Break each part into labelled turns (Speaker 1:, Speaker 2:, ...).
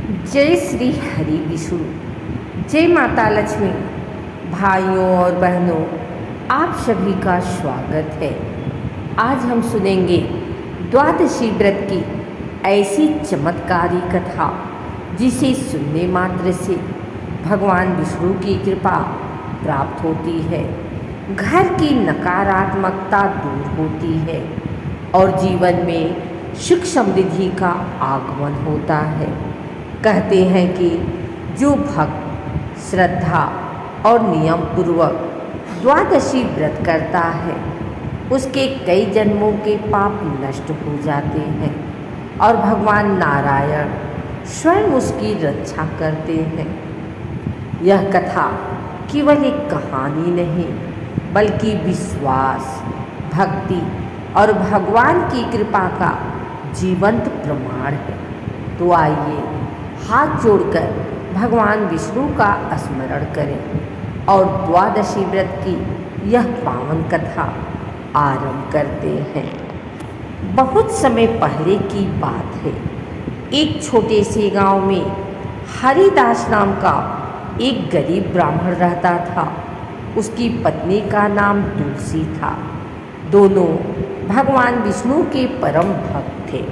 Speaker 1: जय श्री हरि विष्णु। जय माता लक्ष्मी। भाइयों और बहनों, आप सभी का स्वागत है। आज हम सुनेंगे द्वादशी व्रत की ऐसी चमत्कारी कथा जिसे सुनने मात्र से भगवान विष्णु की कृपा प्राप्त होती है, घर की नकारात्मकता दूर होती है और जीवन में सुख समृद्धि का आगमन होता है। कहते हैं कि जो भक्त श्रद्धा और नियम पूर्वक द्वादशी व्रत करता है उसके कई जन्मों के पाप नष्ट हो जाते हैं और भगवान नारायण स्वयं उसकी रक्षा करते हैं। यह कथा केवल एक कहानी नहीं बल्कि विश्वास, भक्ति और भगवान की कृपा का जीवंत प्रमाण है। तो आइए हाथ जोड़कर भगवान विष्णु का स्मरण करें और द्वादशी व्रत की यह पावन कथा आरंभ करते हैं। बहुत समय पहले की बात है। एक छोटे से गांव में हरिदास नाम का एक गरीब ब्राह्मण रहता था। उसकी पत्नी का नाम तुलसी था। दोनों भगवान विष्णु के परम भक्त थे।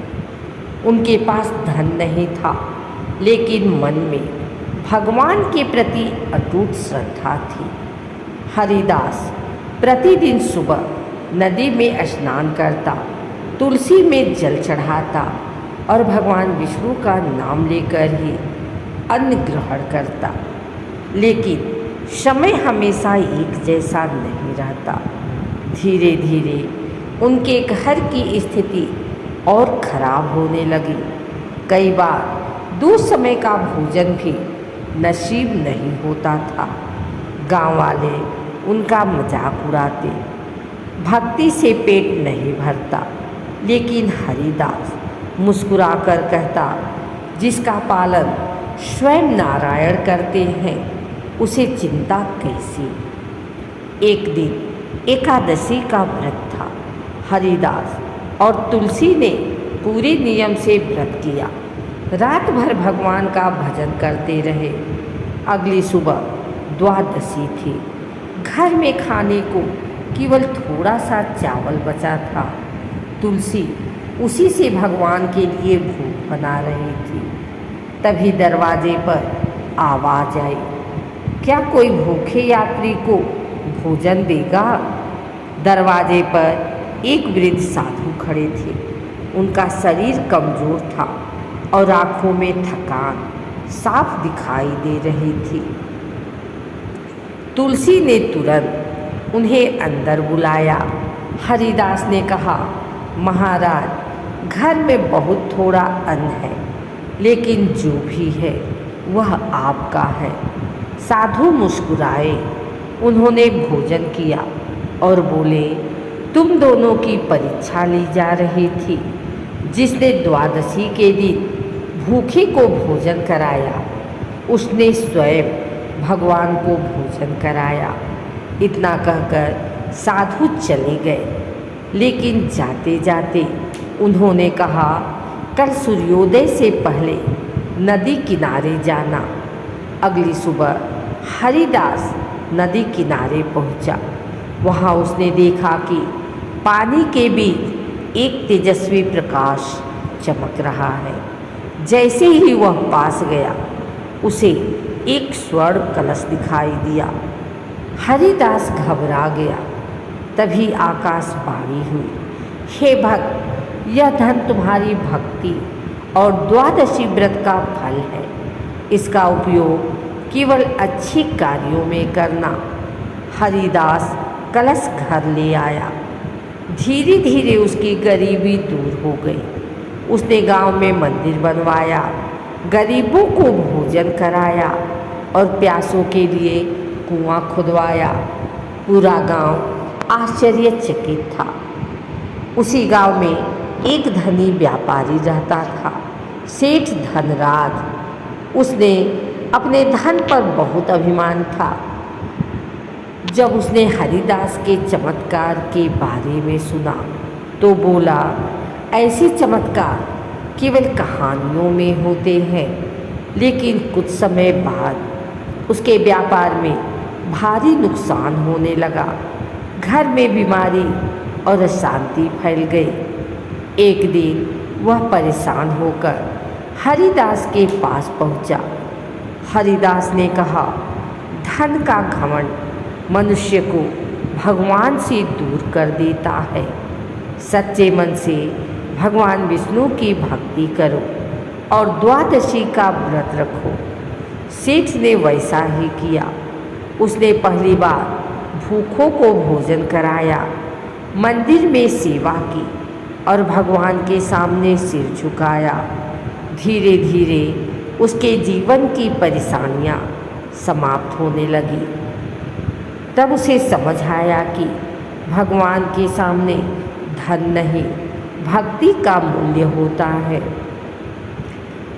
Speaker 1: उनके पास धन नहीं था, लेकिन मन में भगवान के प्रति अटूट श्रद्धा थी। हरिदास प्रतिदिन सुबह नदी में स्नान करता, तुलसी में जल चढ़ाता और भगवान विष्णु का नाम लेकर ही अन्न ग्रहण करता। लेकिन समय हमेशा एक जैसा नहीं रहता। धीरे धीरे उनके घर की स्थिति और खराब होने लगी। कई बार 2 समय का भोजन भी नसीब नहीं होता था। गांव वाले उनका मजाक उड़ाते, भक्ति से पेट नहीं भरता। लेकिन हरिदास मुस्कुराकर कहता, जिसका पालन स्वयं नारायण करते हैं उसे चिंता कैसी। एक दिन एकादशी का व्रत था। हरिदास और तुलसी ने पूरे नियम से व्रत किया। रात भर भगवान का भजन करते रहे। अगली सुबह द्वादशी थी। घर में खाने को केवल थोड़ा सा चावल बचा था। तुलसी उसी से भगवान के लिए भोग बना रही थी। तभी दरवाजे पर आवाज आई, क्या कोई भूखे यात्री को भोजन देगा? दरवाजे पर एक वृद्ध साधु खड़े थे। उनका शरीर कमजोर था और आँखों में थकान साफ दिखाई दे रही थी। तुलसी ने तुरंत उन्हें अंदर बुलाया। हरिदास ने कहा, महाराज, घर में बहुत थोड़ा अन्न है, लेकिन जो भी है वह आपका है। साधु मुस्कुराए। उन्होंने भोजन किया और बोले, तुम दोनों की परीक्षा ली जा रही थी। जिसने द्वादशी के दिन भूखे को भोजन कराया उसने स्वयं भगवान को भोजन कराया। इतना कहकर साधु चले गए। लेकिन जाते जाते उन्होंने कहा, कल सूर्योदय से पहले नदी किनारे जाना। अगली सुबह हरिदास नदी किनारे पहुंचा। वहां उसने देखा कि पानी के बीच एक तेजस्वी प्रकाश चमक रहा है। जैसे ही वह पास गया उसे एक स्वर्ण कलश दिखाई दिया। हरिदास घबरा गया। तभी आकाशवाणी हुई, हे भक्त, यह धन तुम्हारी भक्ति और द्वादशी व्रत का फल है। इसका उपयोग केवल अच्छे कार्यों में करना। हरिदास कलश घर ले आया। धीरे धीरे उसकी गरीबी दूर हो गई। उसने गांव में मंदिर बनवाया, गरीबों को भोजन कराया और प्यासों के लिए कुआं खुदवाया। पूरा गांव आश्चर्यचकित था। उसी गांव में एक धनी व्यापारी रहता था, सेठ धनराज। उसने अपने धन पर बहुत अभिमान था। जब उसने हरिदास के चमत्कार के बारे में सुना तो बोला, ऐसे चमत्कार केवल कहानियों में होते हैं, लेकिन कुछ समय बाद उसके व्यापार में भारी नुकसान होने लगा। घर में बीमारी और अशांति फैल गई। एक दिन वह परेशान होकर हरिदास के पास पहुंचा। हरिदास ने कहा, धन का घमंड मनुष्य को भगवान से दूर कर देता है। सच्चे मन से भगवान विष्णु की भक्ति करो और द्वादशी का व्रत रखो। सेठ ने वैसा ही किया। उसने पहली बार भूखों को भोजन कराया, मंदिर में सेवा की और भगवान के सामने सिर झुकाया। धीरे धीरे उसके जीवन की परेशानियां समाप्त होने लगी। तब उसे समझ आया कि भगवान के सामने धन नहीं, भक्ति का मूल्य होता है।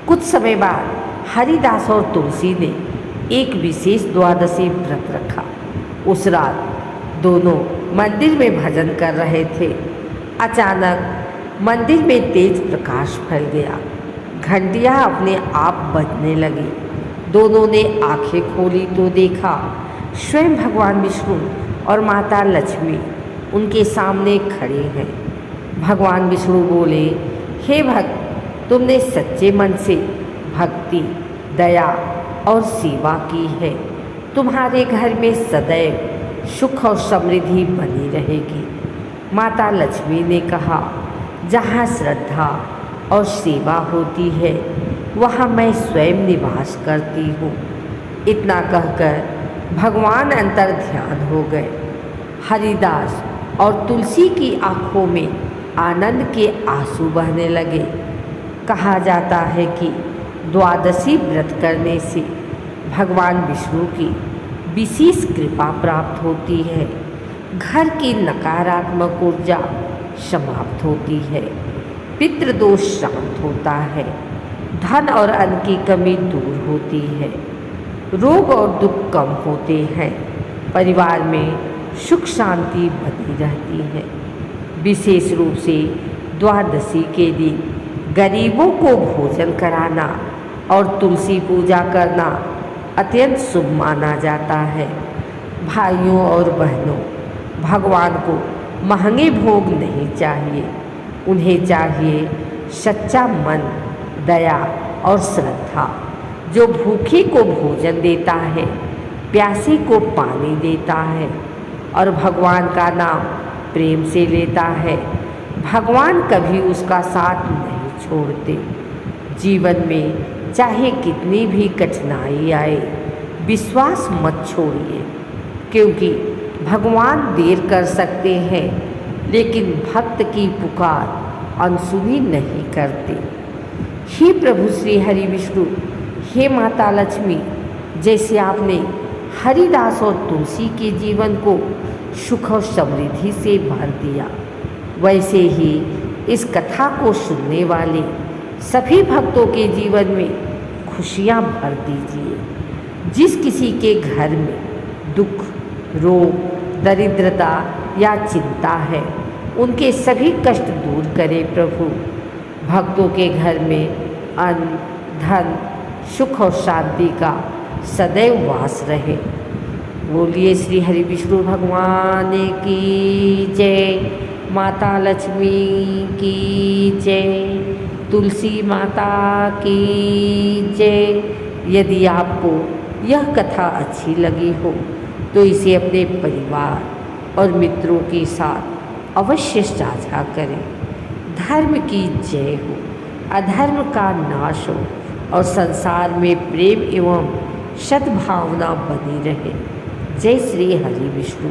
Speaker 1: कुछ समय बाद हरिदास और तुलसी ने एक विशेष द्वादशी व्रत रखा। उस रात दोनों मंदिर में भजन कर रहे थे। अचानक मंदिर में तेज प्रकाश फैल गया। घंटियां अपने आप बजने लगी। दोनों ने आंखें खोली तो देखा स्वयं भगवान विष्णु और माता लक्ष्मी उनके सामने खड़े हैं। भगवान विष्णु बोले, हे भक्त, तुमने सच्चे मन से भक्ति, दया और सेवा की है। तुम्हारे घर में सदैव सुख और समृद्धि बनी रहेगी। माता लक्ष्मी ने कहा, जहाँ श्रद्धा और सेवा होती है वहाँ मैं स्वयं निवास करती हूँ। इतना कहकर भगवान अंतर ध्यान हो गए। हरिदास और तुलसी की आँखों में आनंद के आंसू बहने लगे। कहा जाता है कि द्वादशी व्रत करने से भगवान विष्णु की विशेष कृपा प्राप्त होती है। घर की नकारात्मक ऊर्जा समाप्त होती है, पितृदोष शांत होता है, धन और अन्न की कमी दूर होती है, रोग और दुख कम होते हैं, परिवार में सुख शांति बनी रहती है। विशेष रूप से द्वादशी के दिन गरीबों को भोजन कराना और तुलसी पूजा करना अत्यंत शुभ माना जाता है। भाइयों और बहनों, भगवान को महंगे भोग नहीं चाहिए। उन्हें चाहिए सच्चा मन, दया और श्रद्धा। जो भूखे को भोजन देता है, प्यासे को पानी देता है और भगवान का नाम प्रेम से लेता है, भगवान कभी उसका साथ नहीं छोड़ते। जीवन में चाहे कितनी भी कठिनाई आए, विश्वास मत छोड़िए, क्योंकि भगवान देर कर सकते हैं लेकिन भक्त की पुकार अनसुनी नहीं करते। हे प्रभु श्री हरि विष्णु, हे माता लक्ष्मी, जैसे आपने हरिदास और तुलसी के जीवन को सुख और समृद्धि से भर दिया, वैसे ही इस कथा को सुनने वाले सभी भक्तों के जीवन में खुशियाँ भर दीजिए। जिस किसी के घर में दुख, रोग, दरिद्रता या चिंता है, उनके सभी कष्ट दूर करे प्रभु। भक्तों के घर में अन्न, धन, सुख और शांति का सदैव वास रहे। बोलिए श्री हरि विष्णु भगवान की जय, माता लक्ष्मी की जय, तुलसी माता की जय। यदि आपको यह कथा अच्छी लगी हो तो इसे अपने परिवार और मित्रों के साथ अवश्य साझा करें। धर्म की जय हो, अधर्म का नाश हो और संसार में प्रेम एवं सद्भावना बनी रहे। जय श्री हरि विष्णु।